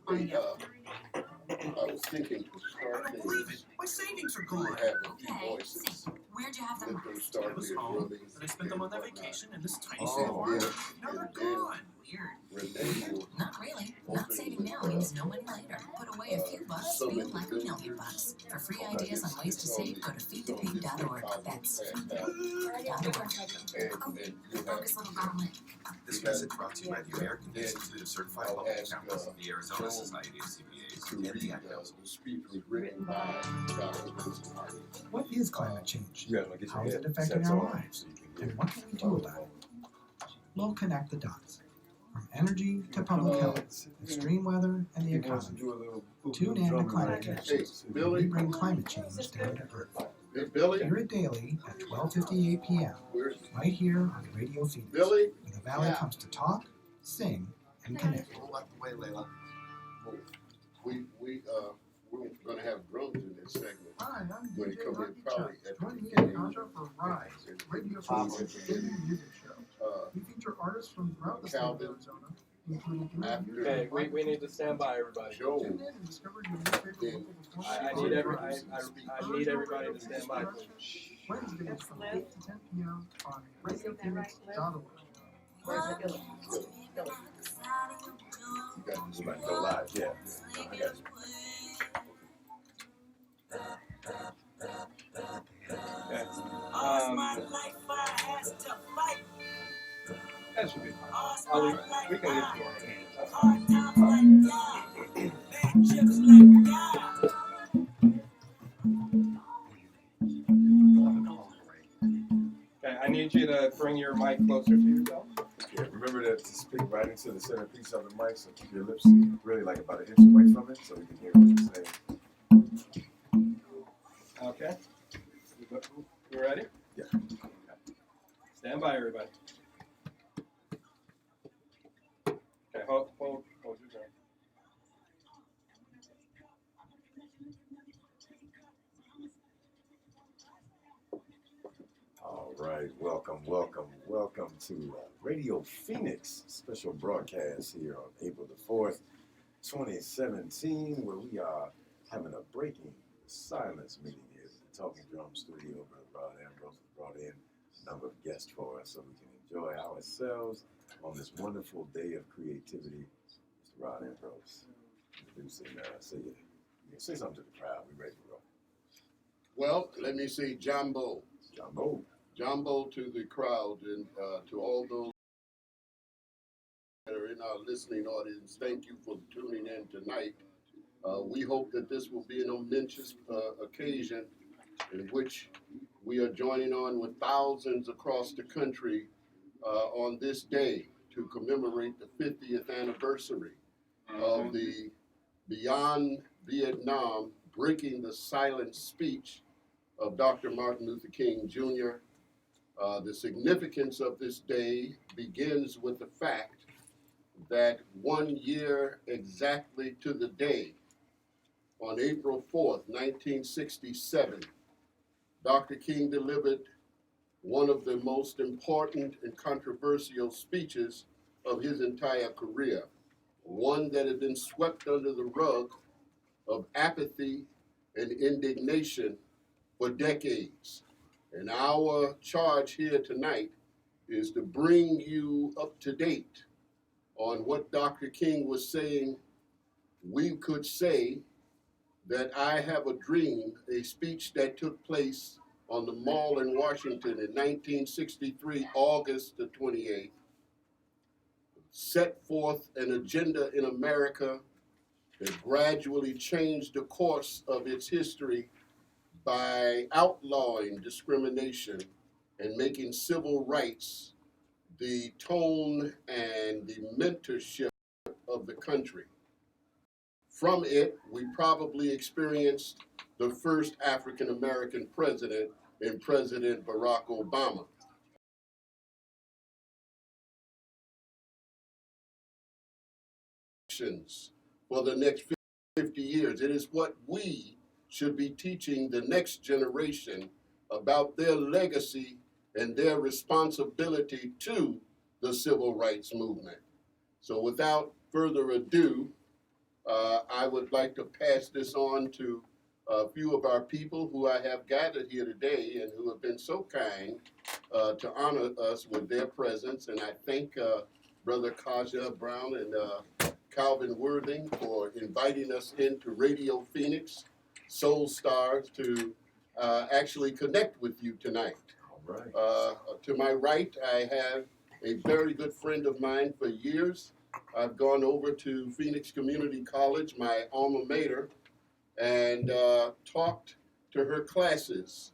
We'll have, I was thinking to start things. My savings are We gone. have a few voices. Where'd you have them Let them last? start I was their home, drumming. and I spent them on that vacation in this tiny Oh, state of Oregon. yeah. Now they're And then gone. Weird. Renee will Not really. Not saving now means no money later. Put away a few bucks, feel like $1 million. For free ideas on ways to save, go to feedthepig.org. That's feedthepig.org. and you'll have, Focus, little garlic. This message brought to you by the American Institute of Certified I'll Public ask, Accountants, the Arizona Society of to CPAs, and read the Ad Council. the speech was written by Dr. Wilson Hardy. What is climate change? You guys want to get your How is head it affecting set our on lives? so you can And get what can we do about it? We'll connect the dots. From energy to public health, extreme weather, and the economy. Tune in to Climate Hey, Connections. We Billy, bring climate change down to earth. hey, Billy, Hear it daily at 12:58 p.m. where's right here on Radio Phoenix, Billy? where the Valley Yeah. comes to talk, sing, and connect. Roll out the way, Layla. We're gonna have drums in this segment. Hi, I'm When you DJ come in, Rocky probably Chuck. at Join the me beginning. and Tasha for Rise, Radio Phoenix's indie music show. We feature artists from throughout the state of Calvin, Arizona, including after- interviews Okay, and we need to stand by, everybody. Joe, Tune in and discover your new favorite Then local I performers. need everybody to stand by. Wednesdays from 8 to 10 p.m. on RadioPhoenix.org. you got this Somebody go live, yeah. I got you. Okay. That should be fine. We can leave you on the hands. That's fine. Okay, I need you to bring your mic closer to yourself. Yeah, remember to speak right into the centerpiece of the mic, so keep your lips really like about an inch away from it, so we can hear what you're saying. Okay. You ready? Yeah. Okay. Stand by, everybody. Okay, hold your turn. All right, welcome to Radio Phoenix special broadcast here on April the 4th, 2017, where we are having a breaking silence meeting here at the Talking Drum Studio where Rod Ambrose has brought in a number of guests for us so we can enjoy ourselves on this wonderful day of creativity. Mr. Rod Ambrose, introduce and say something to the crowd. We ready to roll. well, let me say Jambo. Jambo to the crowd and to all those that are in our listening audience. Thank you for tuning in tonight. We hope that this will be an momentous occasion in which we are joining on with thousands across the country on this day to commemorate the 50th anniversary of the Beyond Vietnam Breaking the Silence speech of Dr. Martin Luther King Jr. The significance of this day begins with the fact that 1 year exactly to the day, on April 4th, 1967, Dr. King delivered one of the most important and controversial speeches of his entire career, one that had been swept under the rug of apathy and indignation for decades. And our charge here tonight is to bring you up to date on what Dr. King was saying. We could say that I Have a Dream, a speech that took place on the Mall in Washington in 1963, August the 28th, set forth an agenda in America that gradually changed the course of its history by outlawing discrimination and making civil rights the tone and the mentorship of the country. From it, we probably experienced the first African-American president in President Barack Obama. For the next 50 years, it is what we should be teaching the next generation about their legacy and their responsibility to the civil rights movement. So without further ado, I would like to pass this on to a few of our people who I have gathered here today and who have been so kind to honor us with their presence. And I thank Brother Kaja Brown and Calvin Worthing for inviting us into Radio Phoenix, Soul Stars, to actually connect with you tonight. All right. To my right, I have a very good friend of mine for years. I've gone over to Phoenix Community College, my alma mater, and talked to her classes.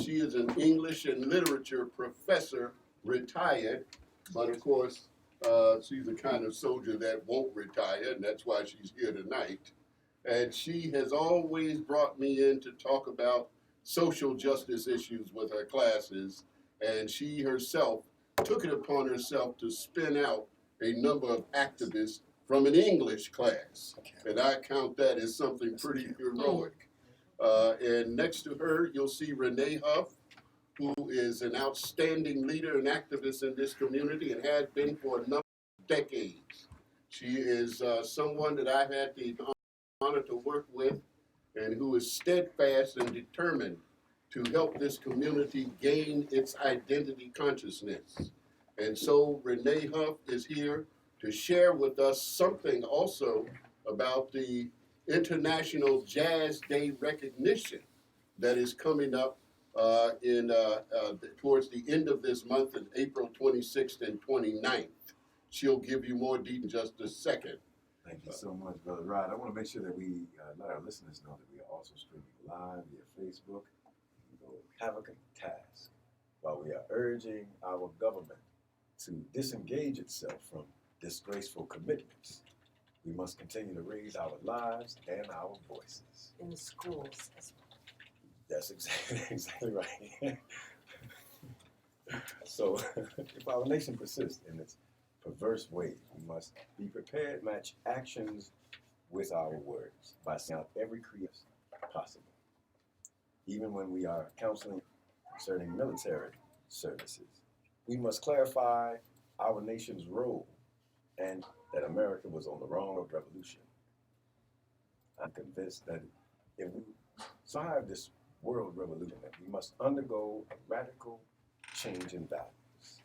She is an English and literature professor, retired, but of course, she's the kind of soldier that won't retire, and that's why she's here tonight. And she has always brought me in to talk about social justice issues with her classes, and she herself took it upon herself to spin out a number of activists from an English class, and I count that as something pretty heroic. And next to her, you'll see Renee Huff, who is an outstanding leader and activist in this community and has been for a number of decades. She is someone that I've had the honor to work with and who is steadfast and determined to help this community gain its identity consciousness. And so Renee Huff is here to share with us something also about the International Jazz Day recognition that is coming up towards the end of this month, in April 26th and 29th. She'll give you more detail in just a second. Thank you so much, Brother Rod. I want to make sure that we let our listeners know that we are also streaming live via Facebook. We go havoc and task while we are urging our government to disengage itself from disgraceful commitments. We must continue to raise our lives and our voices. In the schools as well. That's exactly right. So, if our nation persists in its perverse ways, we must be prepared to match actions with our words by sending out every creative possible. Even when we are counseling concerning military services, we must clarify our nation's role and that America was on the wrong road of revolution. I'm convinced that if we survive this world revolution, that we must undergo a radical change in values.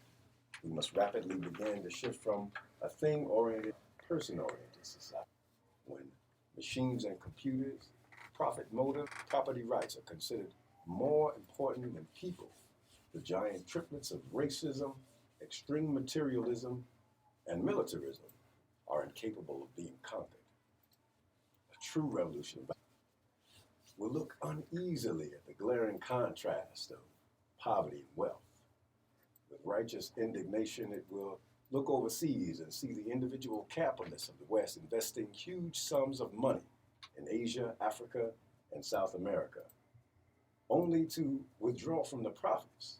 We must rapidly begin to shift from a thing-oriented, person-oriented society. When machines and computers, profit motive, property rights are considered more important than people, the giant triplets of racism, extreme materialism, and militarism are incapable of being conquered. A true revolution will look uneasily at the glaring contrast of poverty and wealth. With righteous indignation, it will look overseas and see the individual capitalists of the West investing huge sums of money in Asia, Africa, and South America, only to withdraw from the profits,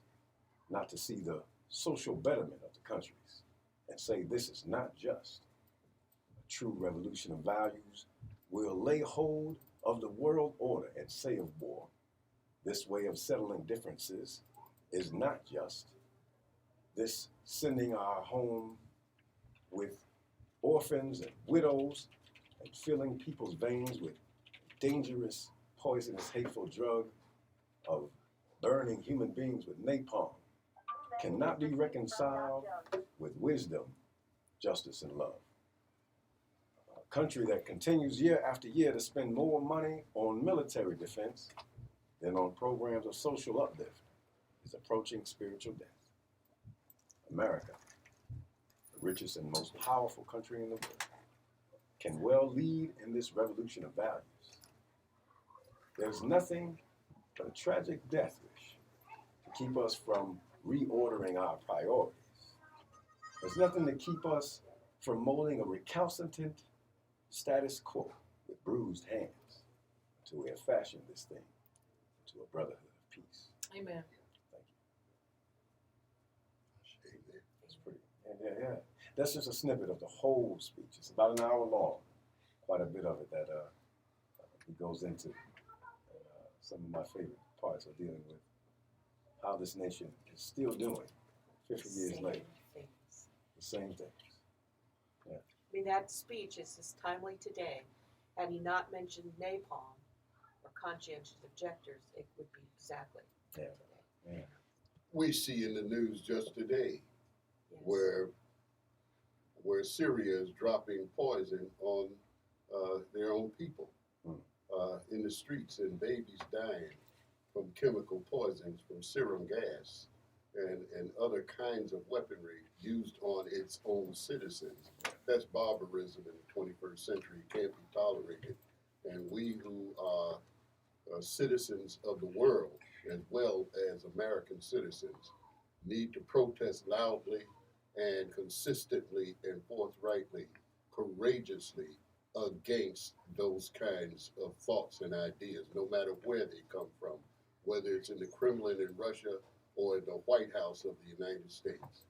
not to see the social betterment of the countries, and say this is not just. A true revolution of values will lay hold of the world order and say of war, this way of settling differences is not just. This sending our home with orphans and widows and filling people's veins with dangerous, poisonous, hateful drug of burning human beings with napalm cannot be reconciled with wisdom, justice, and love. A country that continues year after year to spend more money on military defense than on programs of social uplift is approaching spiritual death. America, the richest and most powerful country in the world, can well lead in this revolution of values. There's nothing but a tragic death wish to keep us from reordering our priorities. There's nothing to keep us from molding a recalcitrant status quo with bruised hands until we have fashioned this thing into a brotherhood of peace. Amen. Thank you. It's pretty, yeah. That's just a snippet of the whole speech. It's about an hour long. Quite a bit of it that he goes into. Some of my favorite parts are dealing with how this nation is still doing 50 years later. The same things. Yeah. mean, that speech is as timely today. Had he not mentioned napalm or conscientious objectors, it would be exactly Yeah. today. Yeah. We see in the news just today Yes. where Syria is dropping poison on their own people in the streets, and babies dying from chemical poisons, from sarin gas, and other kinds of weaponry used on its own citizens. That's barbarism in the 21st century. It can't be tolerated. And we who are citizens of the world, as well as American citizens, need to protest loudly and consistently and forthrightly, courageously against those kinds of thoughts and ideas, no matter where they come from, whether it's in the Kremlin in Russia or in the White House of the United States.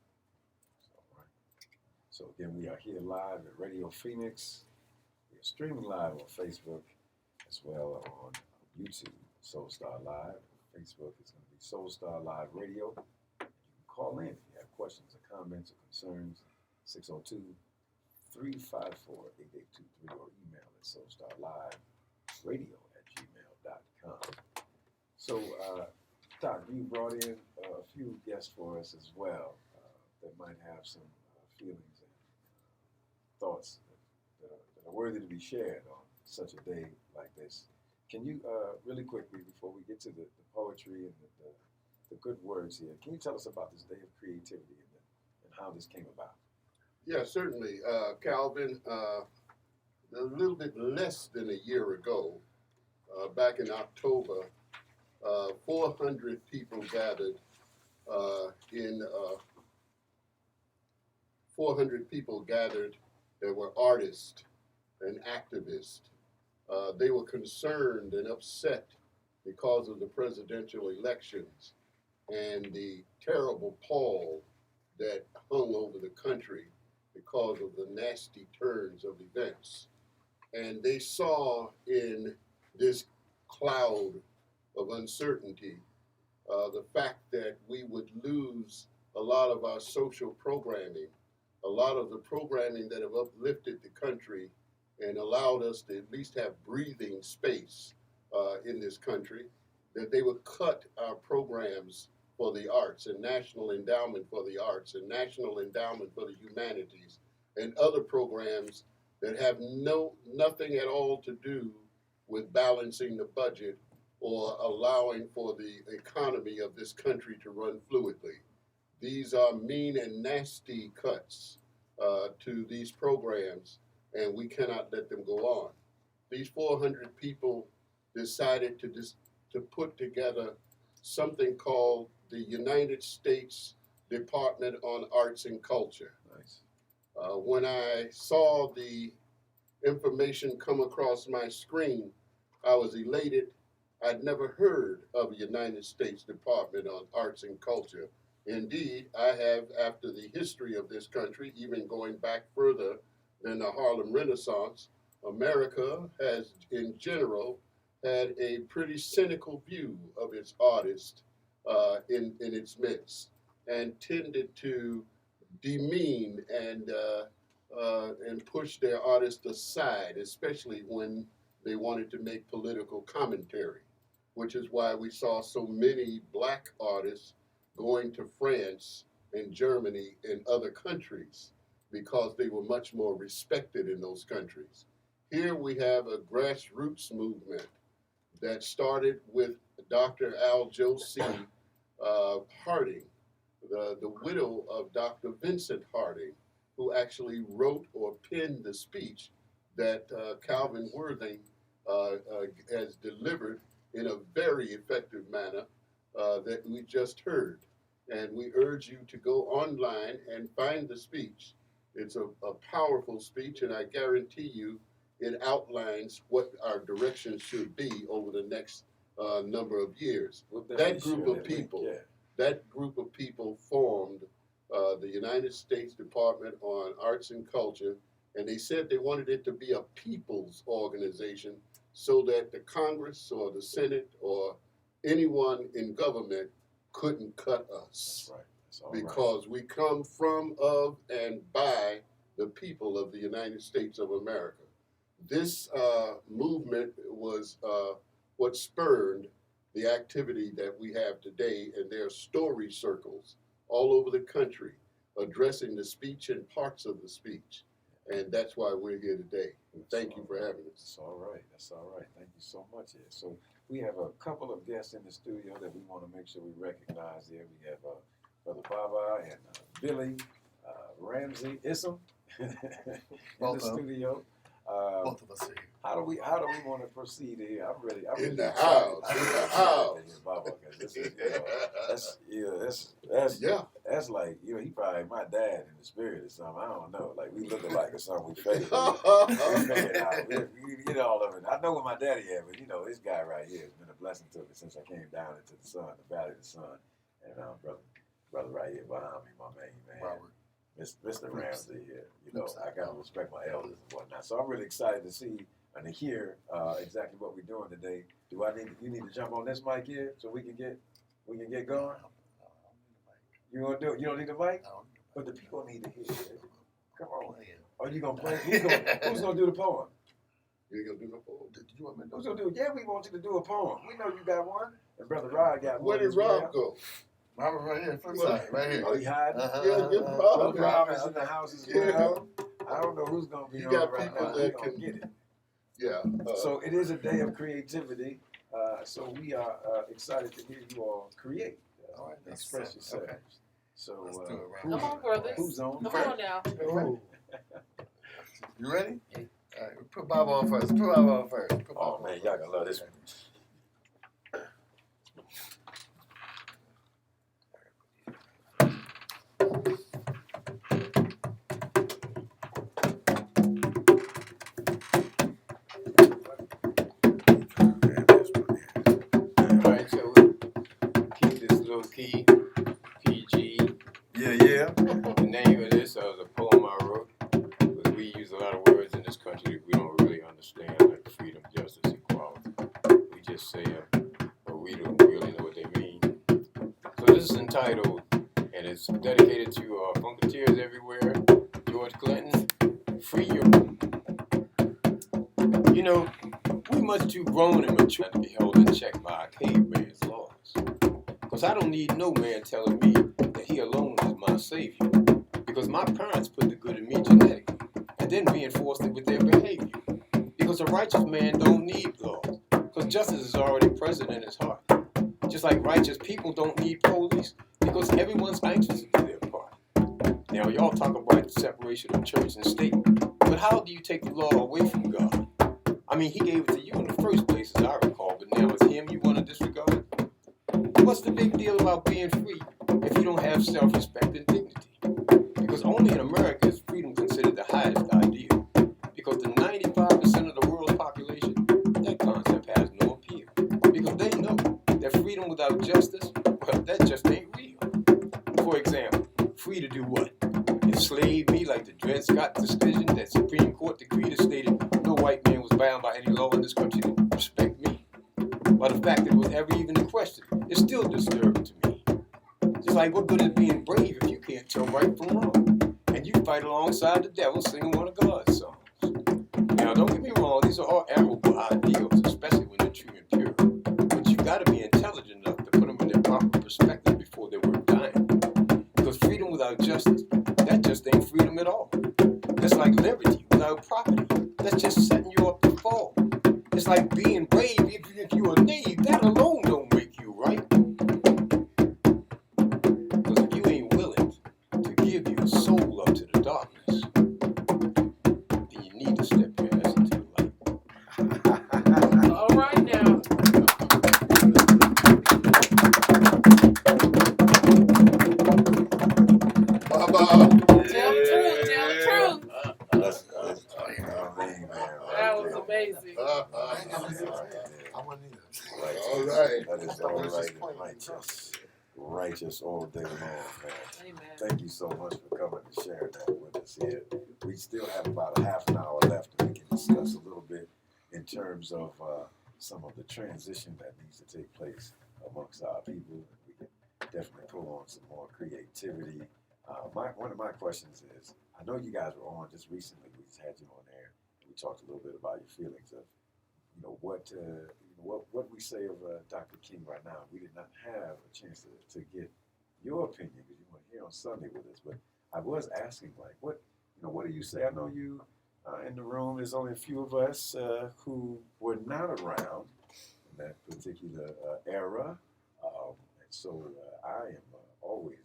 So again, we are here live at Radio Phoenix. We are streaming live on Facebook as well on YouTube, Soulstar Live. Facebook is going to be Soulstar Live Radio. You can call in if you have questions or comments or concerns, 602-354-8823, or email at soulstarliveradio@gmail.com. So, Doc, you brought in a few guests for us as well that might have some feelings and thoughts that are worthy to be shared on such a day like this. Can you, really quickly, before we get to the poetry and the good words here, can you tell us about this Day of Creativity and how this came about? Yeah, certainly, Calvin. A little bit less than a year ago, back in October, 400 people gathered 400 people gathered that were artists and activists. They were concerned and upset because of the presidential elections and the terrible pall that hung over the country because of the nasty turns of events. And they saw in this cloud of uncertainty the fact that we would lose a lot of our social programming, a lot of the programming that have uplifted the country and allowed us to at least have breathing space in this country, that they would cut our programs for the arts and National Endowment for the Arts and National Endowment for the Humanities and other programs that have nothing at all to do with balancing the budget or allowing for the economy of this country to run fluidly. These are mean and nasty cuts to these programs, and we cannot let them go on. These 400 people decided to put together something called the United States Department on Arts and Culture. Nice. When I saw the information come across my screen, I was elated. I'd never heard of a United States Department on Arts and Culture. Indeed, I have, after the history of this country, even going back further than the Harlem Renaissance, America has, in general, had a pretty cynical view of its artists in its midst, and tended to demean and push their artists aside, especially when they wanted to make political commentary, which is why we saw so many black artists going to France and Germany and other countries, because they were much more respected in those countries. Here we have a grassroots movement that started with Dr. Aljosi Harding, the widow of Dr. Vincent Harding, who actually wrote or penned the speech that Calvin Worthing has delivered in a very effective manner that we just heard. And we urge you to go online and find the speech. It's a powerful speech, and I guarantee you it outlines what our direction should be over the next number of years. That group of people, that group of people formed the United States Department on Arts and Culture, and they said they wanted it to be a people's organization so that the Congress or the Senate or anyone in government couldn't cut us. That's right. That's all because we come from, of, and by the people of the United States of America. This movement was what spurred the activity that we have today, and there are story circles all over the country addressing the speech and parts of the speech. And that's why we're here today. And thank you for having us. That's all right. That's all right. Thank you so much. Ed. So we have a couple of guests in the studio that we want to make sure we recognize here. We have Brother Baba and Billy Ramsey Issam in the studio. Both of us here. How do we want to proceed here? I'm really In the excited. house, I'm in really the excited house. to hear Baba, 'cause this is, Yeah. that's like, he probably my dad in the spirit or something. I don't know. Like, we look alike or something. We fake it. We get all of it. I know what my daddy had, but this guy right here has been a blessing to me since I came down into the sun, the valley of the sun. And brother right here behind me, my man. Robert. Mr. Ramsey here. I gotta respect my elders and whatnot. So I'm really excited to see and to hear exactly what we're doing today. You need to jump on this mic here so we can get going? You want to do it? You don't need the mic? But the people need to hear it. Come on. Are you gonna play? Who's gonna do the poem? You ain't gonna do no poem. Did you want me to do Who's gonna do it? Yeah, we want you to do a poem. We know you got one. And Brother Rod got one. Where did as well. Rob go? Robert right here, flip side, right here. Oh, he hiding? Yeah, get Brother Rob. Rob is in the house as well. I don't know who's gonna be You on got right people now. that We gonna can- get it. Yeah. So it is a day of creativity. So we are excited to hear you all create, All right, that's express yourselves. okay. So Let's do it, Rob. Come on, brothers. who's on? Come on now. You ready? All right, put Bob on first. Put Bob on first. Put Bob Oh on man, first. y'all gonna love this one. Alright, so keep this low key, PG. Yeah. The name of this is a poem I wrote, because we use a lot of words in this country that we don't really understand, like freedom, justice, equality. We just say but we don't really know what they mean. So this is entitled, and it's dedicated to Funketeers everywhere, George Clinton, Free Your... We much too grown and mature to be held in check by our caveman's laws. Because I don't need no man telling me that he alone is my savior. Because my parents put the good in me genetically, and then reinforced it with their behavior. Because a righteous man don't need laws, because justice is already present in his heart. Just like righteous people don't need police, because everyone's anxious to do their part. Now y'all talk about the separation of church and state, but how do you take the law away from God? I mean, he gave it to you in the first place, as I recall, but now it's him you want to disregard? What's the big deal about being free if you don't have self-respect and dignity? Because only in America is freedom considered the highest ideal. Because the 95% of the world's population, that concept has no appeal. Because they know that freedom without justice, well, that just ain't real. For example, free to do what? Enslave me like the Dred Scott decision that Supreme Court decreed that stated no white man was bound by any law in this country to respect me. But the fact that it was ever even in question is still disturbing to me. Just like, what good is being brave if you can't tell right from wrong? And you fight alongside the devil singing one of God's songs. Now, don't get me wrong, these are all admirable ideals, especially when they're true and pure. But you've got to be intelligent enough to put them in their proper perspective before they're worth dying. Because freedom without justice, that just ain't freedom at all. It's like liberty without property. That's just setting you up to fall. It's like being brave if you're a knave. That alone don't make you right. Because if you ain't willing to give your soul up to the darkness, then you need to step your ass into the light. All right now. Baba. Tell the truth. Tell the truth. That was amazing. I wasn't either. All right. That is all right and righteous all day long, man. Amen. Thank you so much for coming and sharing that with us here. We still have about a half an hour left and we can discuss a little bit in terms of some of the transition that needs to take place amongst our people. We can definitely pull on some more creativity. one of my questions is, I know you guys were on just recently. We just had you on there. And we talked a little bit about your feelings of, what we say of Dr. King right now. We did not have a chance to get your opinion because you weren't here on Sunday with us. But I was asking, like, what do you say? I know you in the room. There's only a few of us who were not around in that particular era, and so I am always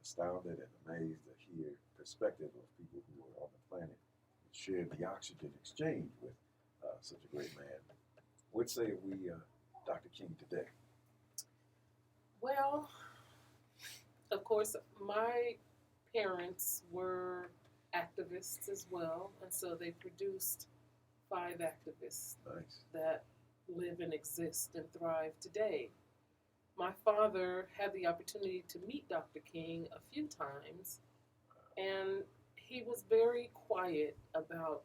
astounded and amazed to hear perspective of people who were on the planet and shared the oxygen exchange with such a great man. What say we, Dr. King, today? Well, of course, my parents were activists as well, and so they produced 5 activists that live and exist and thrive today. My father had the opportunity to meet Dr. King a few times, and he was very quiet about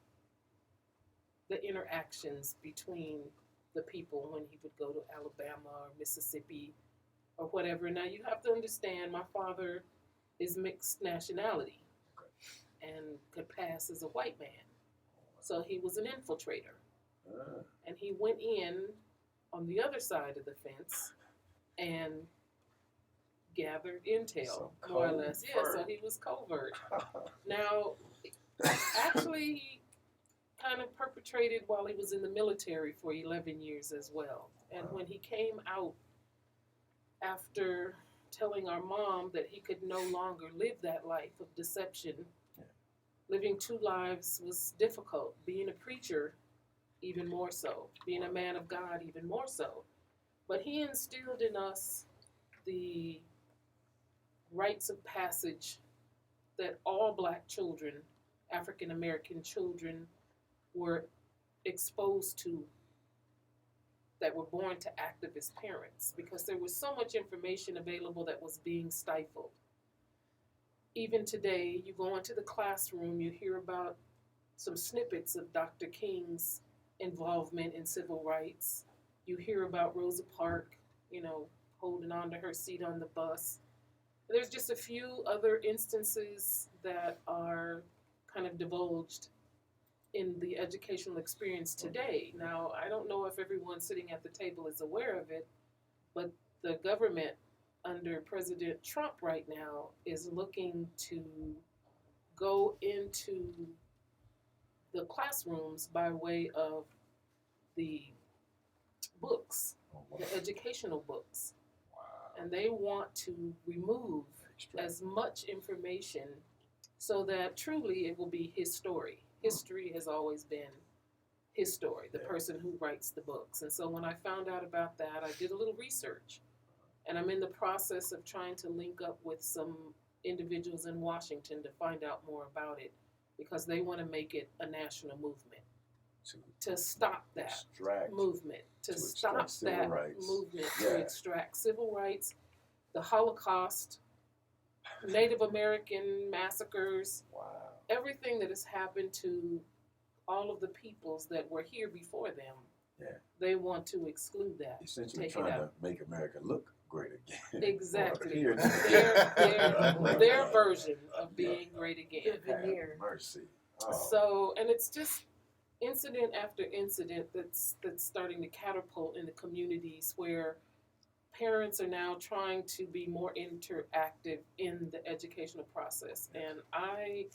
the interactions between the people when he would go to Alabama or Mississippi or whatever. Now, you have to understand, my father is mixed nationality and could pass as a white man. So he was an infiltrator. And he went in on the other side of the fence and gathered intel, more or less. Yeah, so he was covert. Now, actually, he kind of perpetrated while he was in the military for 11 years as well. And when he came out after telling our mom that he could no longer live that life of deception, living 2 lives was difficult. Being a preacher, even more so. Being a man of God, even more so. But he instilled in us the rites of passage that all black children, African American children, were exposed to, that were born to activist parents, because there was so much information available that was being stifled. Even today, you go into the classroom, you hear about some snippets of Dr. King's involvement in civil rights. You hear about Rosa Parks, holding on to her seat on the bus. There's just a few other instances that are kind of divulged in the educational experience today. Now, I don't know if everyone sitting at the table is aware of it, but the government under President Trump right now is looking to go into the classrooms by way of the books, the educational books. And they want to remove as much information so that truly it will be his story. History has always been his story, the person who writes the books. And so when I found out about that, I did a little research. And I'm in the process of trying to link up with some individuals in Washington to find out more about it, because they want to make it a national movement. To stop that movement, to stop that movement, to extract civil rights, the Holocaust, Native American massacres, everything that has happened to all of the peoples that were here before them. They want to exclude that. Essentially trying to make America look great again. Exactly. Their version of being great again. Mercy. So, and it's just incident after incident that's starting to catapult in the communities where parents are now trying to be more interactive in the educational process. And I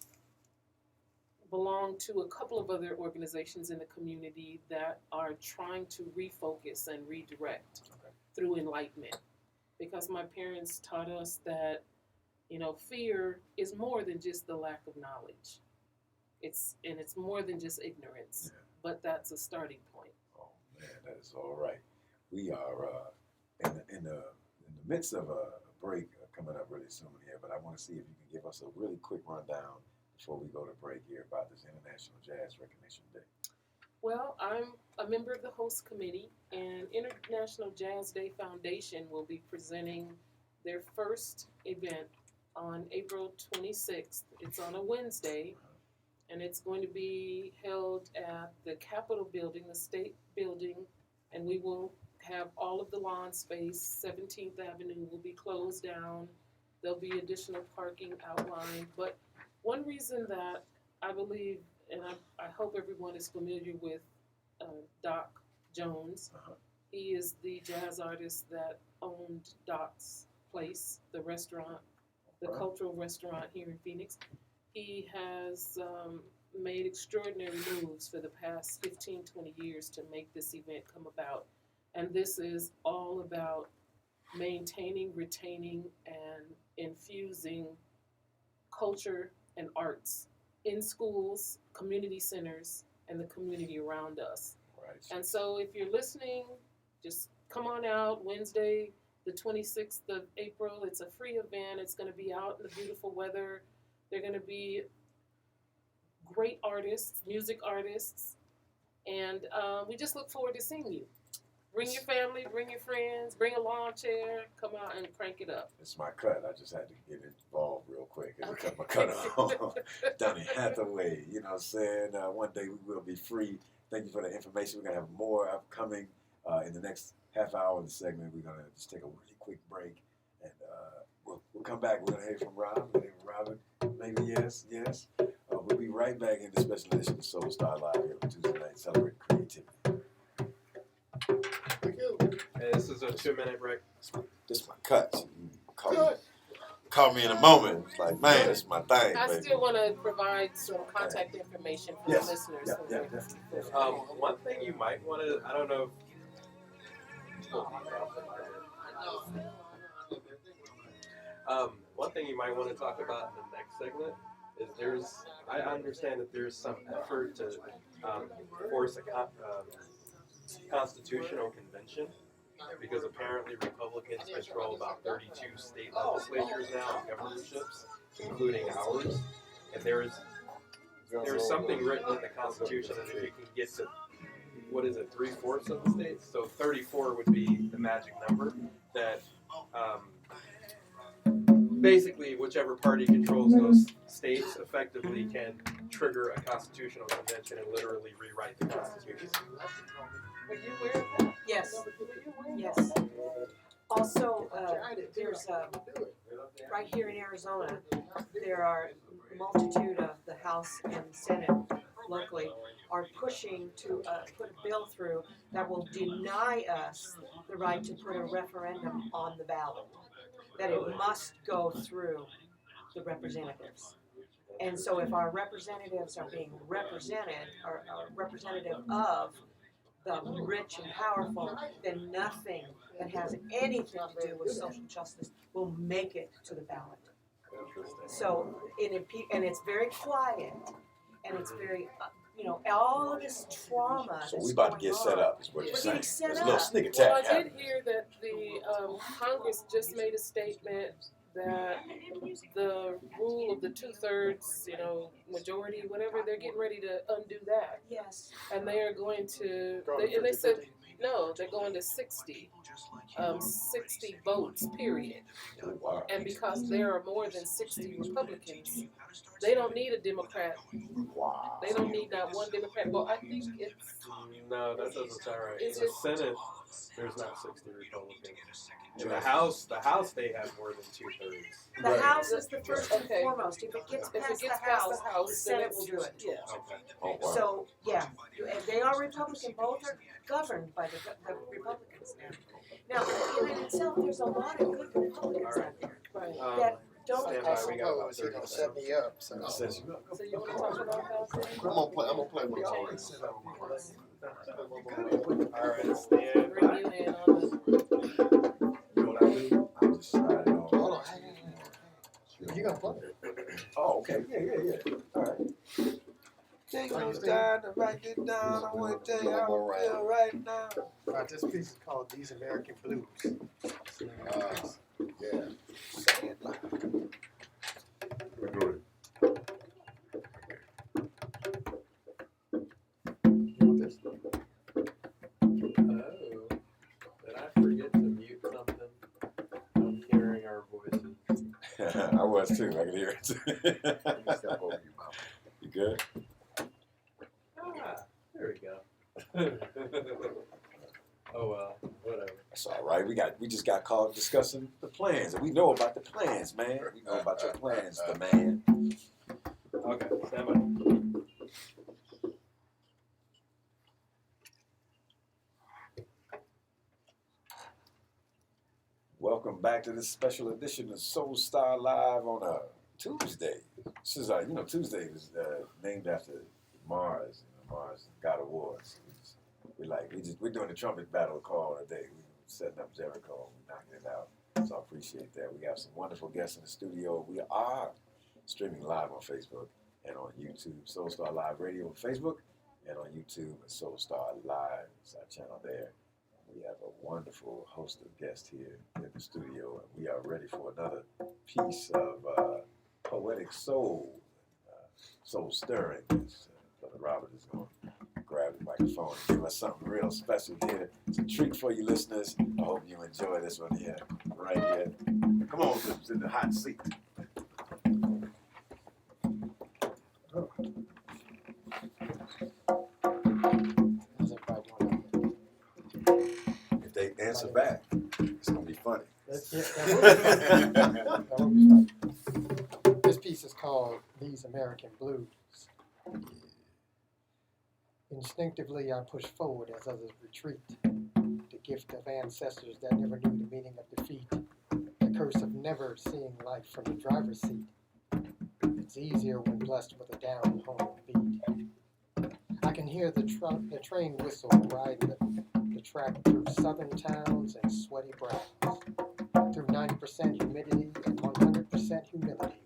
belong to a couple of other organizations in the community that are trying to refocus and redirect through enlightenment. Because my parents taught us that, fear is more than just the lack of knowledge. It's more than just ignorance, but that's a starting point. Oh man, that is all right. We are in the midst of a break coming up really soon here, but I want to see if you can give us a really quick rundown before we go to break here about this International Jazz Recognition Day. Well, I'm a member of the host committee, and International Jazz Day Foundation will be presenting their first event on April 26th. It's on a Wednesday, and it's going to be held at the Capitol building, the State building, and we will have all of the lawn space. 17th Avenue will be closed down. There'll be additional parking outlined, but one reason that I believe, and I hope everyone is familiar with Doc Jones. He is the jazz artist that owned Doc's Place, the restaurant, the cultural restaurant here in Phoenix. He has made extraordinary moves for the past 15, 20 years to make this event come about. And this is all about maintaining, retaining, and infusing culture and arts in schools, community centers, and the community around us. Right. And so if you're listening, just come on out Wednesday, the 26th of April. It's a free event. It's going to be out in the beautiful weather. They're going to be great artists, music artists, and we just look forward to seeing you. Bring your family, bring your friends, bring a lawn chair, come out and crank it up. It's my cut. I just had to get involved real quick and Okay. cut my cut off. Donny Hathaway, you know what I'm saying? One day we will be free. Thank you for the information. We're going to have more upcoming in the next half hour of the segment. We're going to just take a really quick break, and we'll come back. We're going to hear from Rob. We're going to hear from Robin. Maybe yes. We'll be right back in the special edition of Soul Star Live here on Tuesday night, celebrating creativity. Hey, this is a 2-minute break. This is my cut. So you call me in a moment. It's like, man, it's my thing. I baby. still want to provide some contact information for Yes. the listeners. Yeah, so yeah, they're- definitely. One thing you might want to, I don't know one thing you might want to talk about in the next segment is I understand that there's some effort to force a constitutional convention, because apparently Republicans control about 32 state legislatures now and governorships, including ours, and there's something written in the Constitution that if you can get to, 3/4 of the states? So 34 would be the magic number that basically whichever party controls those states effectively can trigger a constitutional convention and literally rewrite the Constitution. Were you aware of that? Yes, Were you aware of yes. that? Also, there's right here in Arizona, there are a multitude of the House and Senate locally are pushing to put a bill through that will deny us the right to put a referendum on the ballot. That it must go through the representatives. And so if our representatives are being represented, or are representative of the rich and powerful, then nothing that has anything to do with social justice will make it to the ballot. So, and it's very quiet, and it's very, all of this trauma. So that's we about to going get on. set up, is what you're We're saying. getting set There's a little up. sneak Well, attack I did happening. hear that the Congress just made a statement that the rule of the 2/3, majority, whatever, they're getting ready to undo that. Yes. And they are going to, they said, no, they're going to 60 votes, period. Oh, wow. And because there are more than 60 Republicans, they don't need a Democrat. Wow. They don't need not one Democrat. Well, I think it's, No, that doesn't sound right. Is In the it- Senate, there's not 60 Republicans. In the House, they have more than 2/3. The Right. House is the first and Okay. foremost. If it gets if it past gets the past House, the House, the then Senate it's, will do it. yeah. Okay. Oh, wow. So, yeah, and they are Republican, both are governed by the Republicans now. Now, in itself, there's a lot of good Republicans out there Right. that don't. Stand by, we got about Suppose he 30 gonna set me up, so. It says you up. So you want to talk about housing? I'm gonna play with All you. right, stand Bring by. you in on the, You know what I do? I just slide it on. Hold on, hang on. You gonna play? Oh, okay. Yeah. All right. Take some time to write it down. I want to tell you how I feel right now. Alright, this piece is called These American Blues. Yeah. Say it loud. You want this? Oh, did I forget to mute something? I'm hearing our voices. I was too. I could hear it too. You good? Ah, there we go. Oh well, whatever. That's all right. We just got caught discussing the plans, and we know about the plans, man. We know about your plans, the man. Okay, stand by. Welcome back to this special edition of Soul Star Live on a Tuesday. This is Tuesday was named after Mars, Mars God of War. So we're doing the trumpet battle call today. We're setting up Jericho, we're knocking it out. So I appreciate that. We have some wonderful guests in the studio. We are streaming live on Facebook and on YouTube. Soul Star Live Radio on Facebook and on YouTube and Soul Star Live. It's our channel there. We have a wonderful host of guests here in the studio, and we are ready for another piece of poetic soul, soul stirring. Brother Robert is going to grab the microphone and give us something real special here. It's a treat for you listeners. I hope you enjoy this one here, right here. Come on, it's in the hot seat. If they answer back, it's going to be funny. That would be fun. This piece is called These American Blues. Instinctively, I push forward as others retreat. The gift of ancestors that never knew the meaning of defeat. The curse of never seeing life from the driver's seat. It's easier when blessed with a down-home beat. I can hear the train whistle riding the track through southern towns and sweaty brows. Through 90% humidity and 100% humility.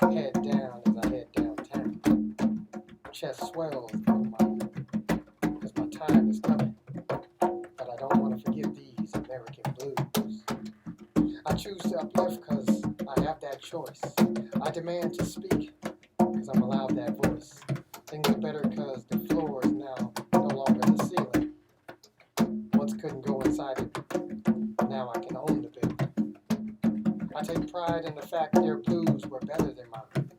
Head down as I head downtown. Chest swells because my time is coming. But I don't want to forget these American blues. I choose to uplift because I have that choice. I demand to speak because I'm allowed that voice. Things are better because the floor is now no longer the ceiling. Once couldn't go inside it, now I can own the building. I take pride in the fact their blues were better than mine.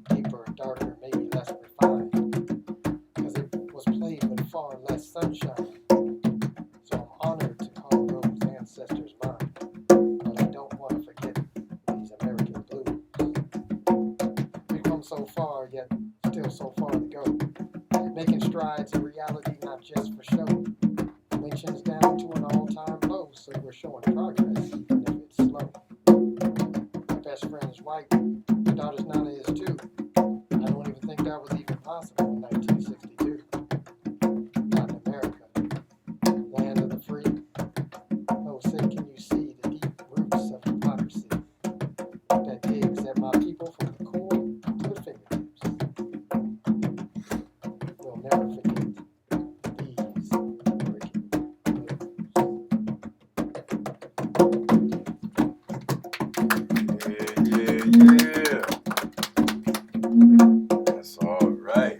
Deeper, darker, maybe less refined. Because it was played with far less sunshine. So I'm honored to call those ancestors mine. But I don't want to forget these American blues. We've come so far, yet still so far to go. Making strides in reality, not just for show. Mentions down to an all-time low, so we're showing progress, even if it's slow. My best friend is white, my daughter's Nana is too. I don't even think that was even possible in 1962. Not in America, land of the free. Oh, say, can you see the deep roots of hypocrisy that digs at my people from the core to the fingertips? We'll never forget these American Yeah. That's all right.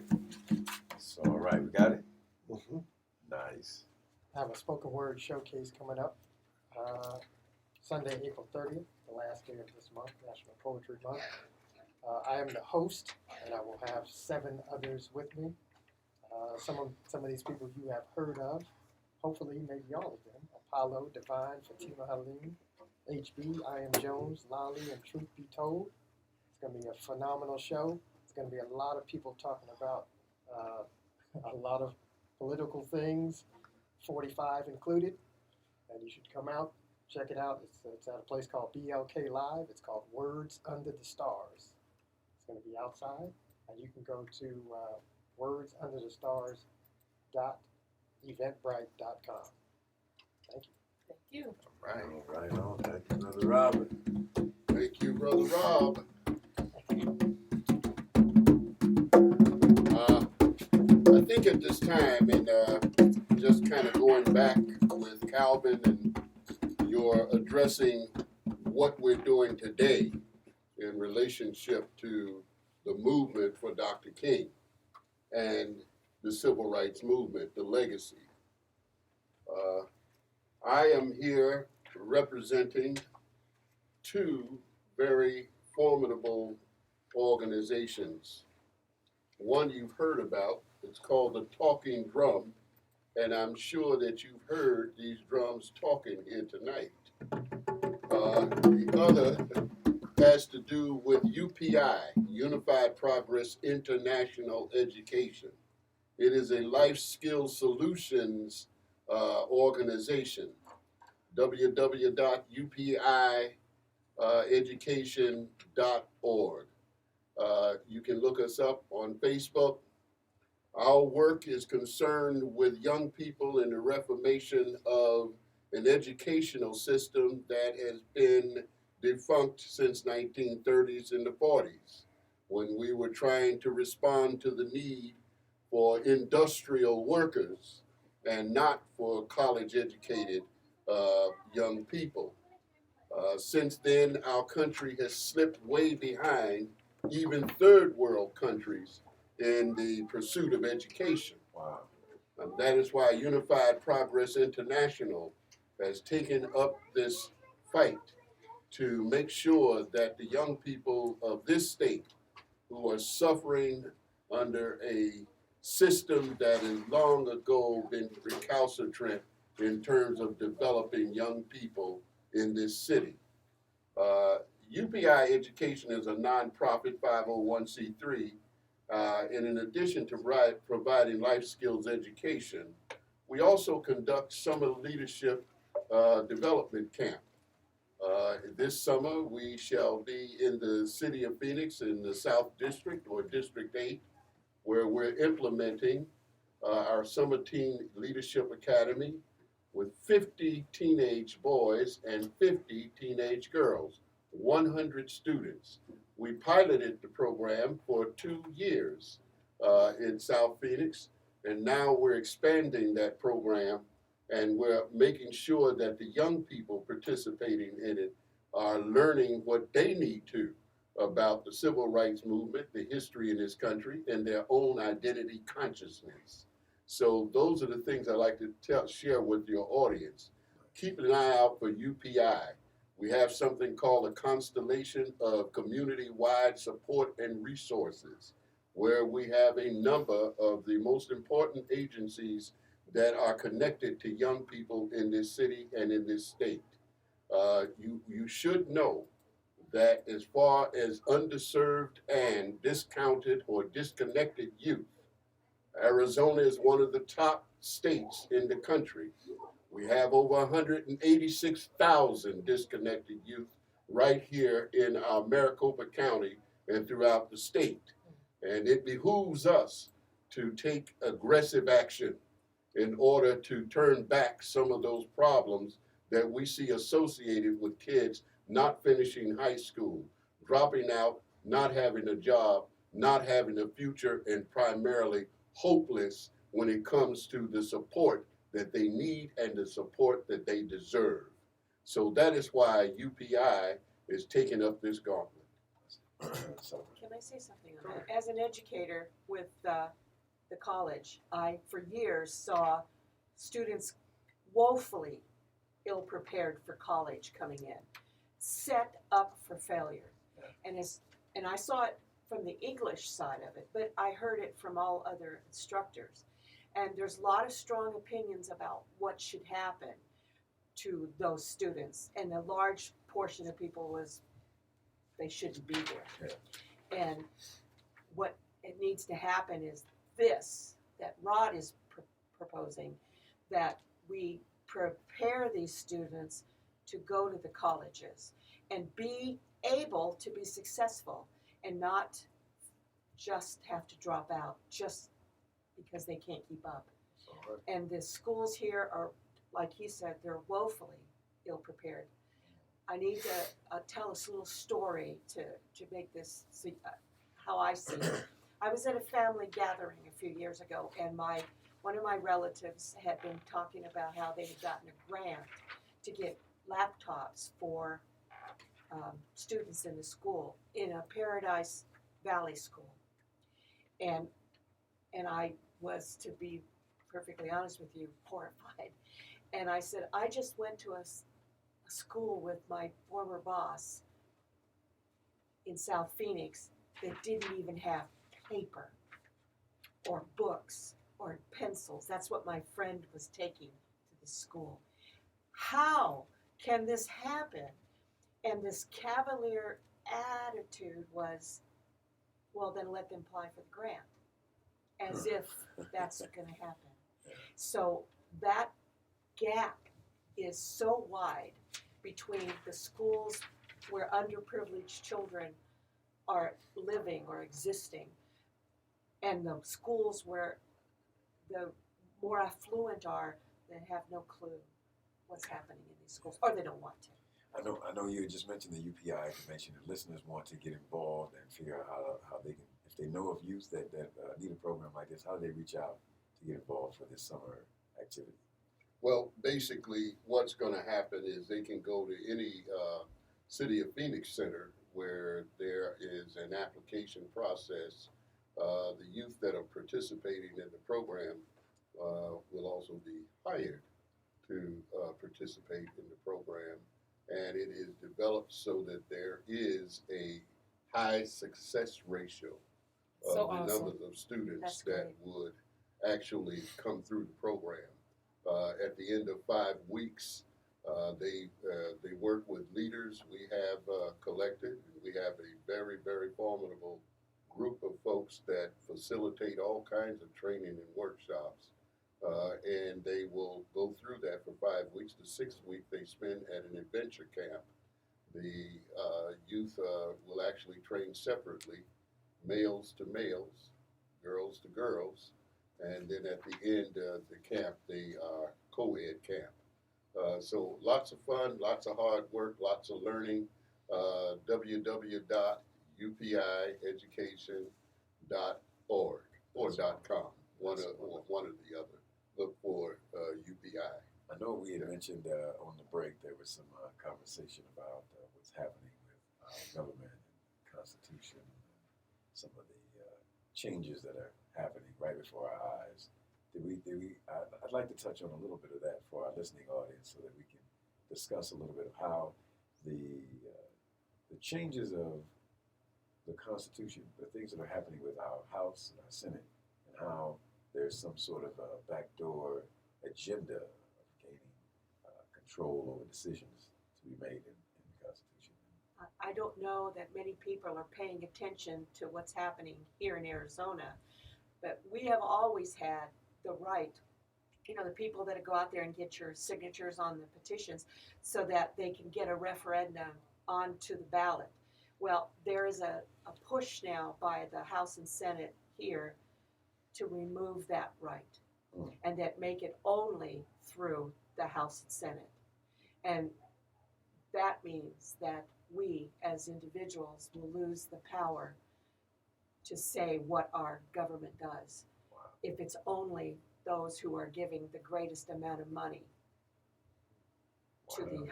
That's all right. We got it? Mm-hmm. Nice. I have a spoken word showcase coming up Sunday, April 30th, the last day of this month, National Poetry Month. I am the host, and I will have 7 others with me. Some of these people you have heard of, hopefully maybe all of them. Apollo, Divine, Fatima Halim, HB, I Am Jones, Lolly, and Truth Be Told. It's going to be a phenomenal show. It's going to be a lot of people talking about a lot of political things, 45 included. And you should come out, check it out. It's at a place called BLK Live. It's called Words Under the Stars. It's going to be outside, and you can go to wordsunderthestars.eventbrite.com. Thank you. Thank you. Right on. Thank you, Brother Robert. Thank you, Brother Rob. I think at this time, and just kind of going back with Calvin and your addressing what we're doing today in relationship to the movement for Dr. King and the civil rights movement, the legacy. I am here representing 2 very formidable organizations. One you've heard about, it's called the Talking Drum, and I'm sure that you've heard these drums talking here tonight. The other has to do with UPI, Unified Progress International Education. It is a life skills solutions organization, www.upieducation.org. You can look us up on Facebook. Our work is concerned with young people in the reformation of an educational system that has been defunct since 1930s and the 40s, when we were trying to respond to the need for industrial workers and not for college-educated young people. Since then, our country has slipped way behind even third world countries in the pursuit of education. Wow. That is why Unified Progress International has taken up this fight to make sure that the young people of this state who are suffering under a system that has long ago been recalcitrant in terms of developing young people in this city. UPI Education is a nonprofit 501c3, and in addition to providing life skills education, we also conduct summer leadership development camp. This summer, we shall be in the city of Phoenix in the South District or District 8, where we're implementing our Summer Teen Leadership Academy with 50 teenage boys and 50 teenage girls, 100 students. We piloted the program for 2 years in South Phoenix, and now we're expanding that program, and we're making sure that the young people participating in it are learning what they need to about the civil rights movement, the history in this country, and their own identity consciousness. So those are the things I like to share with your audience. Keep an eye out for UPI. We have something called a constellation of community-wide support and resources, where we have a number of the most important agencies that are connected to young people in this city and in this state. You should know that as far as underserved and discounted or disconnected youth, Arizona is one of the top states in the country. We have over 186,000 disconnected youth right here in our Maricopa County and throughout the state. And it behooves us to take aggressive action in order to turn back some of those problems that we see associated with kids not finishing high school, dropping out, not having a job, not having a future, and primarily hopeless when it comes to the support that they need and the support that they deserve. So that is why UPI is taking up this gauntlet. Can I say something on that? As an educator with the college, I for years saw students woefully ill-prepared for college coming in, set up for failure. And I saw it from the English side of it, but I heard it from all other instructors. And there's a lot of strong opinions about what should happen to those students. And a large portion of people was they shouldn't be there. Yeah. And what it needs to happen is this, that Rod is proposing, that we prepare these students to go to the colleges and be able to be successful and not just have to drop out just because they can't keep up. And the schools here are, like he said, they're woefully ill-prepared. I need to tell a little story to make this see, how I see it. I was at a family gathering a few years ago, and one of my relatives had been talking about how they had gotten a grant to get laptops for students in the school, in a Paradise Valley school. And I was, to be perfectly honest with you, horrified. And I said, I just went to a school with my former boss in South Phoenix that didn't even have paper or books or pencils. That's what my friend was taking to the school. How can this happen? And this cavalier attitude was, well, then let them apply for the grant, as if that's going to happen. So that gap is so wide between the schools where underprivileged children are living or existing and the schools where the more affluent are that have no clue what's happening in these schools, or they don't want to. I know you just mentioned the UPI convention, and listeners want to get involved and figure out how they can, if they know of youth that need a program like this, how do they reach out to get involved for this summer activity? Well, basically, what's going to happen is they can go to any City of Phoenix Center where there is an application process. The youth that are participating in the program will also be hired to participate in the program. And it is developed so that there is a high success ratio of So the awesome. numbers of students That's that would actually come through the program. At the end of 5 weeks, they work with leaders we have collected. We have a very, very formidable group of folks that facilitate all kinds of training and workshops. And they will go through that for 5 weeks. The 6th week they spend at an adventure camp. The youth will actually train separately, males to males, girls to girls, and then at the end of the camp, they are co-ed camp. So lots of fun, lots of hard work, lots of learning. www.upieducation.org or .com, one or the other. Look for UPI. I know we had mentioned on the break there was some conversation about what's happening with government and Constitution, some of the changes that are happening right before our eyes. I'd like to touch on a little bit of that for our listening audience so that we can discuss a little bit of how the changes of the Constitution, the things that are happening with our House and our Senate, and how there's some sort of a backdoor agenda of gaining control over decisions to be made in the Constitution. I don't know that many people are paying attention to what's happening here in Arizona, but we have always had the right, the people that go out there and get your signatures on the petitions so that they can get a referendum onto the ballot. Well, there is a push now by the House and Senate here to remove that right and that make it only through the House and Senate. And that means that we as individuals will lose the power to say what our government does if it's only those who are giving the greatest amount of money to the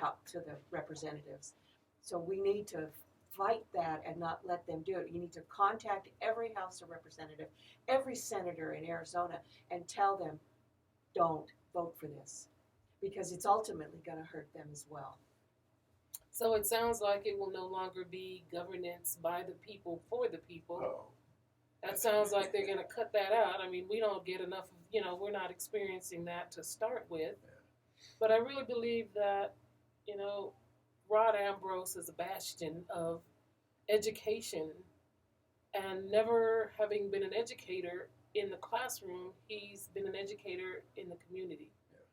representatives. So we need to fight that and not let them do it. You need to contact every House of Representative, every senator in Arizona, and tell them, don't vote for this, because it's ultimately going to hurt them as well. So it sounds like it will no longer be governance by the people for the people. Oh. That sounds like they're going to cut that out. I mean, we don't get enough of, we're not experiencing that to start with. But I really believe that, Rod Ambrose is a bastion of education, and never having been an educator in the classroom, he's been an educator in the community. Yeah.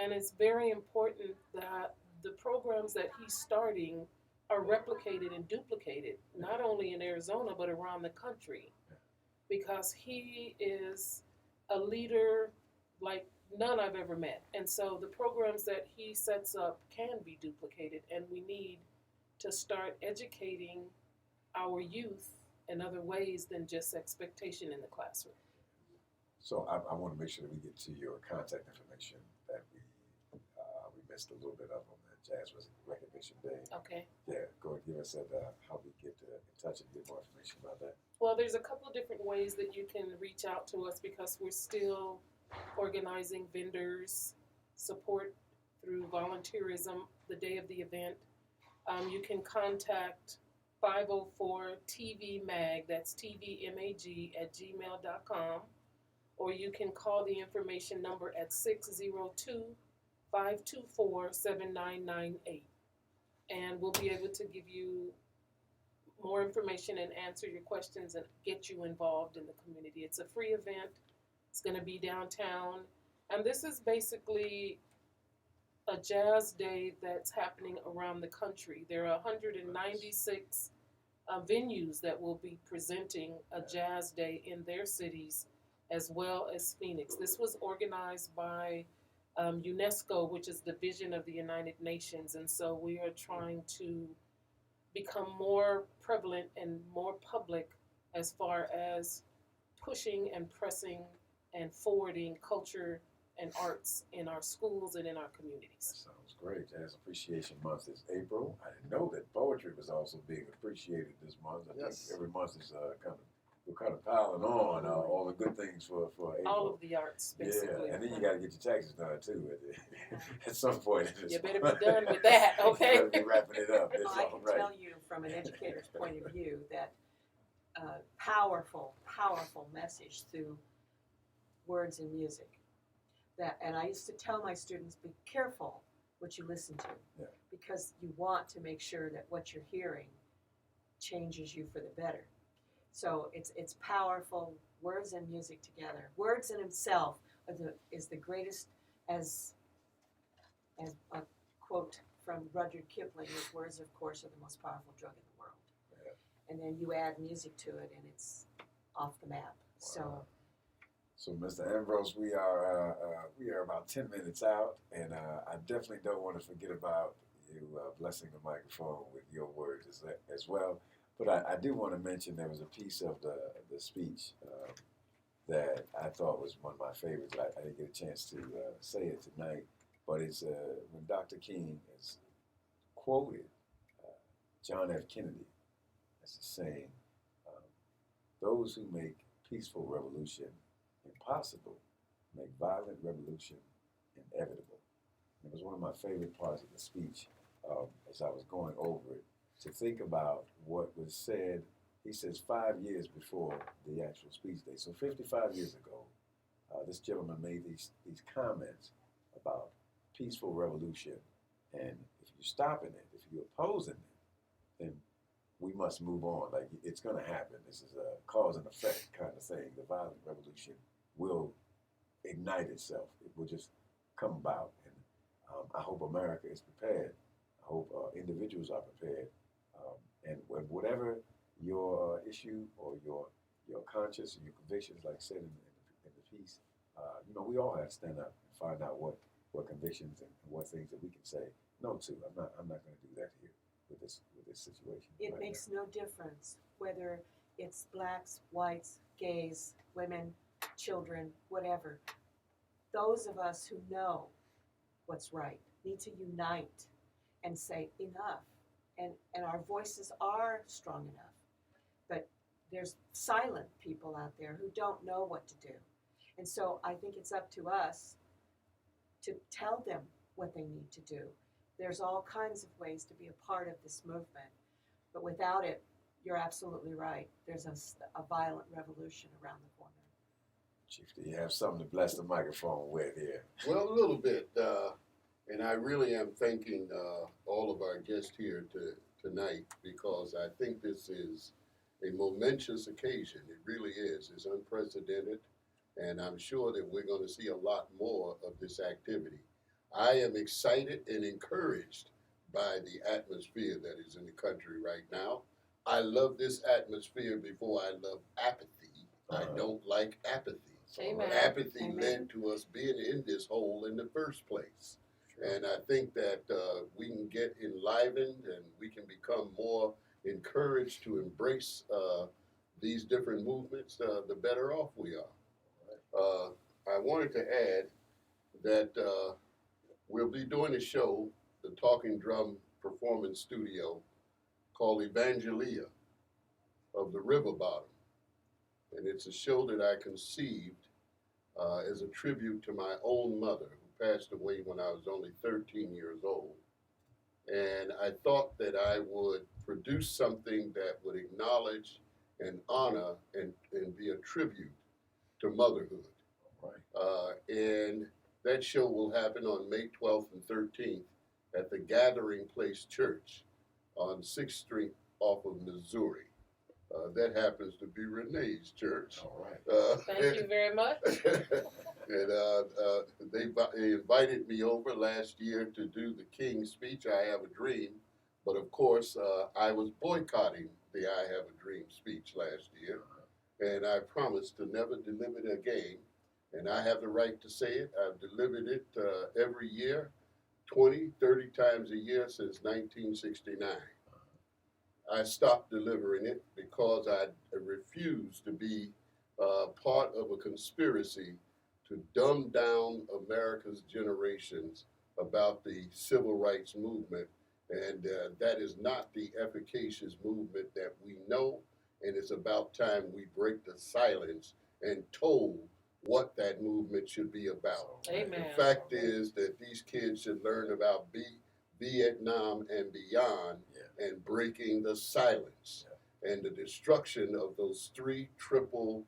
And it's very important that the programs that he's starting are replicated and duplicated, not only in Arizona, but around the country, because he is a leader like none I've ever met. And so the programs that he sets up can be duplicated, and we need to start educating our youth in other ways than just expectation in the classroom. So I want to make sure that we get to your contact information that we missed a little bit of on the Jazz Recognition Day. Okay. Yeah, go ahead and give us how we get in touch and get more information about that. Well, there's a couple of different ways that you can reach out to us, because we're still organizing vendors, support through volunteerism the day of the event. You can contact 504 TV Mag, that's TVMAG @gmail.com, or you can call the information number at 602-524-7998. And we'll be able to give you more information and answer your questions and get you involved in the community. It's a free event. It's going to be downtown. And this is basically a jazz day that's happening around the country. There are 196 venues that will be presenting a jazz day in their cities as well as Phoenix. This was organized by UNESCO, which is the vision of the United Nations. And so we are trying to become more prevalent and more public as far as pushing and pressing and forwarding culture and arts in our schools and in our communities. Sounds great. Jazz Appreciation Month is April. I didn't know that poetry was also being appreciated this month. I think every month is we're kind of piling on all the good things for April. All of the arts, basically. Yeah, and then you got to get your taxes done too at some point. You better be done with that, okay? You better be wrapping it up. That's Well, I all can right. tell you from an educator's point of view that powerful, powerful message through words and music. And I used to tell my students, be careful what you listen to, because you want to make sure that what you're hearing changes you for the better. So it's powerful, words and music together. Words in himself is the greatest, as a quote from Rudyard Kipling, is words, of course, are the most powerful drug in the world. Yeah. And then you add music to it, and it's off the map. Wow. So, Mr. Ambrose, we are about 10 minutes out, and I definitely don't want to forget about you blessing the microphone with your words as well. But I do want to mention there was a piece of the speech that I thought was one of my favorites. I didn't get a chance to say it tonight, but it's when Dr. King has quoted John F. Kennedy as saying, "Those who make peaceful revolution impossible make violent revolution inevitable." And it was one of my favorite parts of the speech as I was going over it, to think about what was said. He says 5 years before the actual speech day. So 55 years ago, this gentleman made these comments about peaceful revolution. And if you're stopping it, if you're opposing it, then we must move on. Like, it's going to happen. This is a cause and effect kind of thing. The violent revolution will ignite itself. It will just come about. And I hope America is prepared. I hope individuals are prepared. And whatever your issue or your conscience and your convictions, like I said in the piece, we all have to stand up and find out what convictions and what things that we can say no to. I'm not going to do that here with this situation. It right makes now. no difference whether it's blacks, whites, gays, women, children, whatever. Those of us who know what's right need to unite and say enough. And our voices are strong enough. But there's silent people out there who don't know what to do. And so I think it's up to us to tell them what they need to do. There's all kinds of ways to be a part of this movement. But without it, you're absolutely right. There's a violent revolution around the corner. Chief, do you have something to bless the microphone with here? Well, a little bit. And I really am thanking all of our guests here tonight, because I think this is a momentous occasion. It really is. It's unprecedented, and I'm sure that we're going to see a lot more of this activity. I am excited and encouraged by the atmosphere that is in the country right now. I love this atmosphere before I love apathy. I don't like apathy. Amen. Apathy led to us being in this hole in the first place. And I think that we can get enlivened and we can become more encouraged to embrace these different movements, the better off we are. I wanted to add that we'll be doing a show, the Talking Drum Performance Studio, called Evangelia of the River Bottom. And it's a show that I conceived as a tribute to my own mother, who passed away when I was only 13 years old. And I thought that I would produce something that would acknowledge and honor and be a tribute to motherhood. And that show will happen on May 12th and 13th at the Gathering Place Church on 6th Street off of Missouri. That happens to be Renee's church. All right. Thank you very much. And they invited me over last year to do the King's speech, I Have a Dream. But of course, I was boycotting the I Have a Dream speech last year. And I promised to never deliver it again. And I have the right to say it. I've delivered it every year, 20, 30 times a year since 1969. I stopped delivering it because I refused to be part of a conspiracy to dumb down America's generations about the civil rights movement. And that is not the efficacious movement that we know. And it's about time we break the silence and told what that movement should be about. Amen. The fact is that these kids should learn about Vietnam and beyond, and breaking the silence and the destruction of those three triple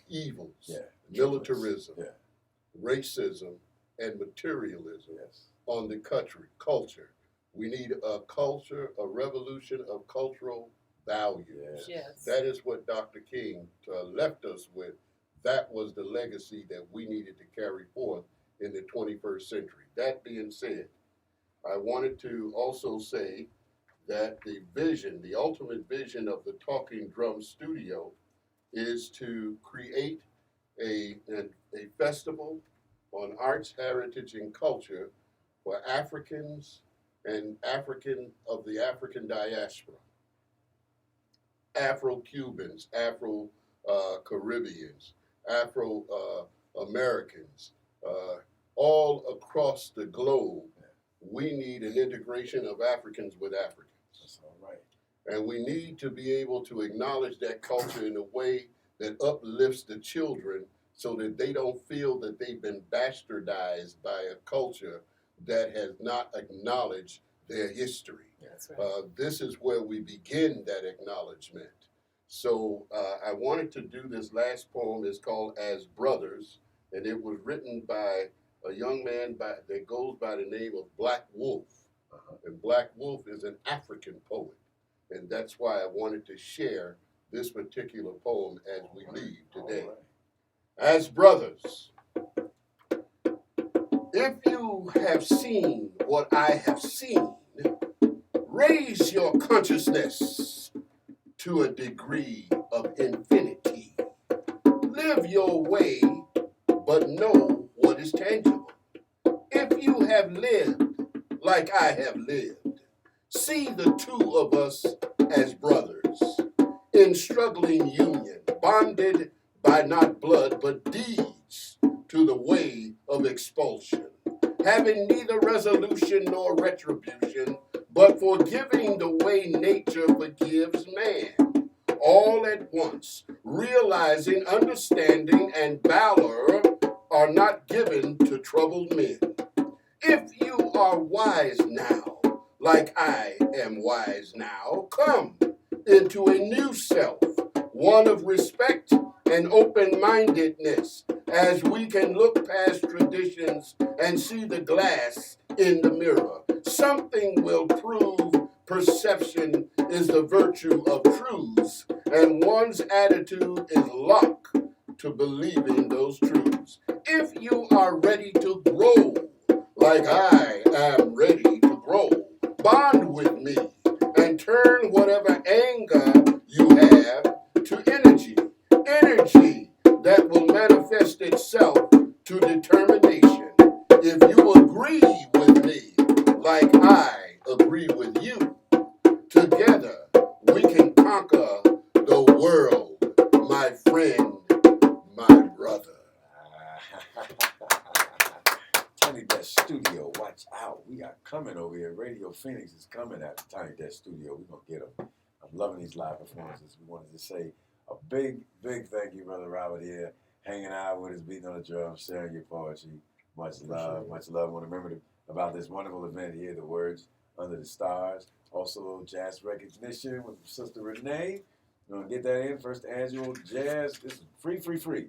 evils: militarism, racism, and materialism on the culture. We need a culture, a revolution of cultural values. Yes. That is what Dr. King left us with. That was the legacy that we needed to carry forth in the 21st century. That being said, I wanted to also say that the vision, the ultimate vision of the Talking Drum Studio is to create a festival on arts, heritage, and culture for Africans and of the African diaspora, Afro-Cubans, Afro-Caribbeans, Afro-Americans, all across the globe. We need an integration of Africans with Africans. That's all right. And we need to be able to acknowledge that culture in a way that uplifts the children so that they don't feel that they've been bastardized by a culture that has not acknowledged their history. That's right. This is where we begin that acknowledgement. So I wanted to do this last poem. It's called As Brothers, and it was written by a young man that goes by the name of Black Wolf. And Black Wolf is an African poet. And that's why I wanted to share this particular poem as we leave today. As brothers, if you have seen what I have seen, raise your consciousness to a degree of infinity. Live your way, but know what is tangible. If you have lived like I have lived, see the two of us as brothers in struggling union, bonded by not blood but deeds to the way of expulsion, having neither resolution nor retribution, but forgiving the way nature forgives man, all at once, realizing understanding and valor are not given to troubled men. If you are wise now, like I am wise now, come into a new self, one of respect and open-mindedness, as we can look past traditions and see the glass in the mirror. Something will prove perception is the virtue of truths, and one's attitude is locked to believing those truths. If you are ready to grow, like I am ready to grow, bond with me and turn whatever anger you have to energy that will manifest itself to determination. If you agree with me, like I agree with you, together we can conquer the world, my friend, my brother. Tiny Desk Studio, watch out. We are coming over here. Radio Phoenix is coming at the Tiny Desk Studio. We're going to get them. I'm loving these live performances. We wanted to say a big, big thank you, Brother Robert, here, hanging out with us, beating on the drums, sharing your poetry. Much love, much love. I want to remember about this wonderful event here, the Words Under the Stars. Also, jazz recognition with Sister Renee. We're going to get that in. First annual jazz. This is free.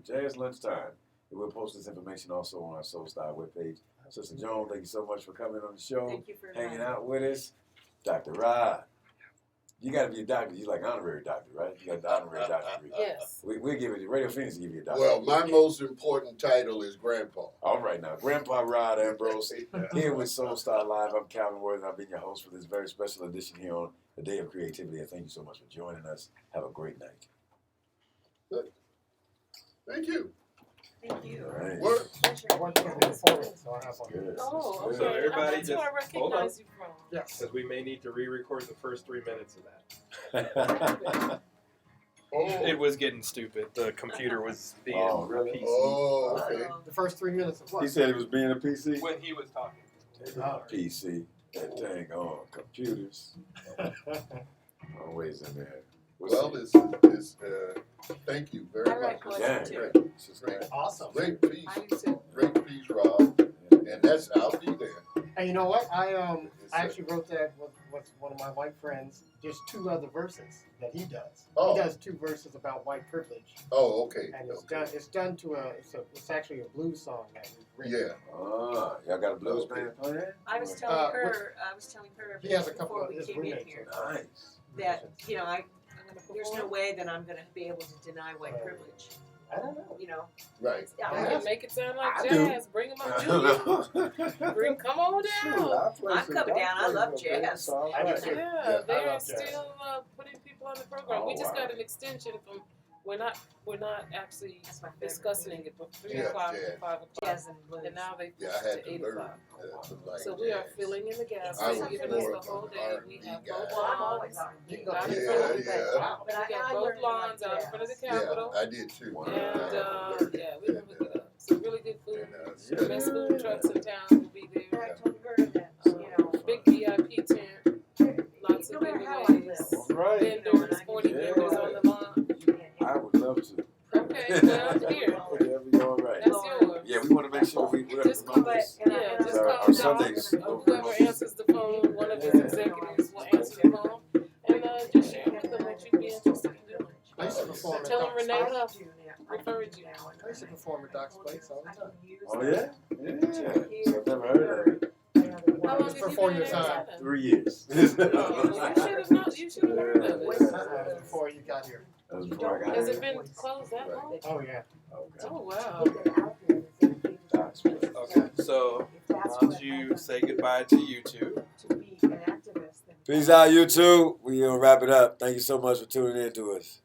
Jazz lunchtime We'll post this information also on our Soul Star webpage. Sister Joan, thank you so much for coming on the show, Thank you for hanging inviting out with us. Dr. Rod, you got to be a doctor. You like honorary doctor, right? You got the honorary doctor degree. Yes. We'll give it, Radio Phoenix will give you a doctor. Well, my most important title is Grandpa. All right, now, Grandpa Rod Ambrose here with Soul Star Live. I'm Calvin Worth. I've been your host for this very special edition here on the Day of Creativity. And thank you so much for joining us. Have a great night. Thank you. Thank you. All right. Work. I work for the performance, so I have one. Good. Oh, Good. So okay. everybody That's just where I hold on, recognize you from. Yes. because we may need to re-record the first 3 minutes of that. Oh, It was getting stupid. The computer was being Oh, really? PC oh, okay. The first 3 minutes of what? He said he was being a PC. when he was talking. PC. That dang on computers. Always in there. We'll Well, see. thank you very I much. write Yeah, poetry too. great. This is great. Awesome. Great piece. I do too. Great piece, Rob. And that's, I'll be there. And you know what? I actually wrote that with one of my white friends. Just 2 other verses that he does. Oh. He does 2 verses about white privilege, Oh, okay. and it's Okay. done to it's actually a blues song that we've written. Yeah. Ah, y'all got a blues band playing? I was telling her He has a couple before of we his came in roommates. here Nice. that, you know, I'm gonna there's no perform. way that I'm gonna be able to deny white privilege. I don't know. You know, Right. yeah, You can make it sound like I do. jazz. Bring them I up, don't Julian. know. Come on down. I'm coming down. I love jazz. I do too. Yeah, Yeah, I they're love jazz. still putting people on the program. Oh, We just wow. got an extension from. We're not actually That's my favorite. discussing it, but 3 Yeah, o'clock jazz. to 5 o'clock, Jazz and blues. and now they Yeah, pushed I it had to to 8 learn o'clock. to like So we are jazz. filling in the gaps. I They've was given us more the of whole an day. We R&B have guy. both Well, I'm always lawns. on. You can go Out in Yeah, front of the yeah. Wow. But We got both lawns out in front of the Yeah, Capitol. I did too. Wow. And Yeah. we can look it up. Some really good food. And, The best food trucks in town will be there. I told her that, you know, Big VIP tent. Lots no of matter how I giveaways. live. All right. Vendors, 40 Yeah. vendors on the lawn. I would love to. Okay, well, here. That'll be all right. That's yours. Yeah, we want to make sure we're Just promote call this. Yeah, just Our call Sundays. Doc. Whoever answers the phone, one of his executives will answer the phone. And just share with them what you'd be interested in doing. I used to perform at Tell them Doc's Renee Place. Huff referred you. I used to perform at Doc's Place all the time. Oh, yeah? Yeah. I've never heard of it. How long It's have you before been your in time. Arizona? 3 years. Oh, you should have known. You should have heard of it. That was before you got here. That was before I got Has here. it been closed that long? Oh yeah. Okay. Oh wow. Doc's Place. Okay, so why don't you say goodbye to YouTube? To be an activist. Peace out, YouTube. We'll wrap it up. Thank you so much for tuning in to us.